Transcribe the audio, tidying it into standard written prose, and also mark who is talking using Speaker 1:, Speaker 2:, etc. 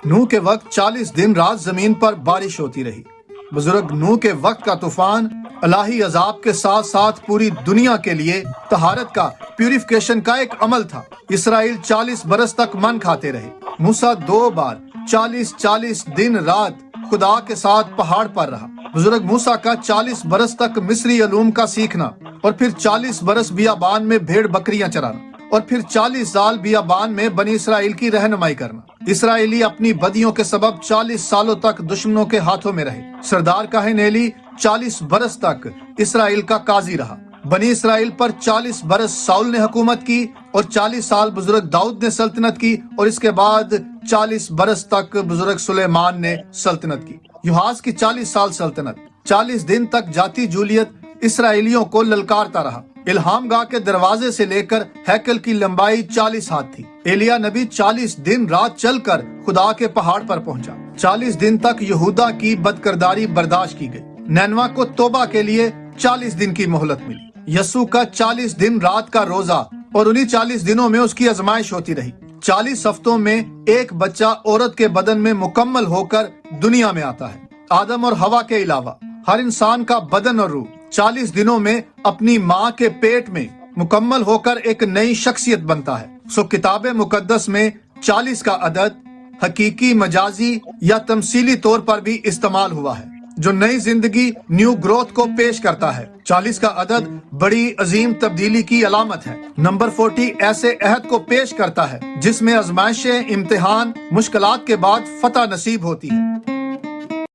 Speaker 1: نوح کے وقت 40 دن رات زمین پر بارش ہوتی رہی۔ بزرگ نوح کے وقت کا طوفان الہی عذاب کے ساتھ ساتھ پوری دنیا کے لیے طہارت کا، پیوریفیکیشن کا ایک عمل تھا۔ اسرائیل 40 برس تک من کھاتے رہے۔ موسیٰ 2 بار 40 دن رات خدا کے ساتھ پہاڑ پر رہا۔ بزرگ موسیٰ کا 40 برس تک مصری علوم کا سیکھنا، اور پھر 40 برس بیابان میں بھیڑ بکریاں چرانا، اور پھر 40 سال بیابان میں بنی اسرائیل کی رہنمائی کرنا۔ اسرائیلی اپنی بدیوں کے سبب 40 سالوں تک دشمنوں کے ہاتھوں میں رہے۔ سردار کاہن ایلی 40 برس تک اسرائیل کا قاضی رہا۔ بنی اسرائیل پر 40 برس ساؤل نے حکومت کی، اور 40 سال بزرگ داؤد نے سلطنت کی، اور اس کے بعد 40 برس تک بزرگ سلیمان نے سلطنت کی۔ یوحاز کی 40 سال سلطنت، 40 دن تک جاتی جولیت اسرائیلیوں کو للکارتا رہا۔ الہام گاہ کے دروازے سے لے کر ہیکل کی لمبائی 40 ہاتھ تھی۔ ایلیا نبی 40 دن رات چل کر خدا کے پہاڑ پر پہنچا۔ 40 دن تک یہودا کی بدکرداری برداشت کی گئی۔ نینوا کو توبہ کے لیے 40 دن کی مہلت ملی۔ یسوع کا 40 دن رات کا روزہ، اور انہی 40 دنوں میں اس کی آزمائش ہوتی رہی۔ 40 ہفتوں میں ایک بچہ عورت کے بدن میں مکمل ہو کر دنیا میں آتا ہے۔ آدم اور حوا کے علاوہ ہر انسان کا بدن اور روح 40 دنوں میں اپنی ماں کے پیٹ میں مکمل ہو کر ایک نئی شخصیت بنتا ہے۔ سو کتاب مقدس میں 40 کا عدد حقیقی، مجازی یا تمثیلی طور پر بھی استعمال ہوا ہے، جو نئی زندگی، نیو گروتھ کو پیش کرتا ہے۔ 40 کا عدد بڑی عظیم تبدیلی کی علامت ہے۔ نمبر 40 ایسے عہد کو پیش کرتا ہے جس میں آزمائشیں، امتحان، مشکلات کے بعد فتح نصیب ہوتی ہے۔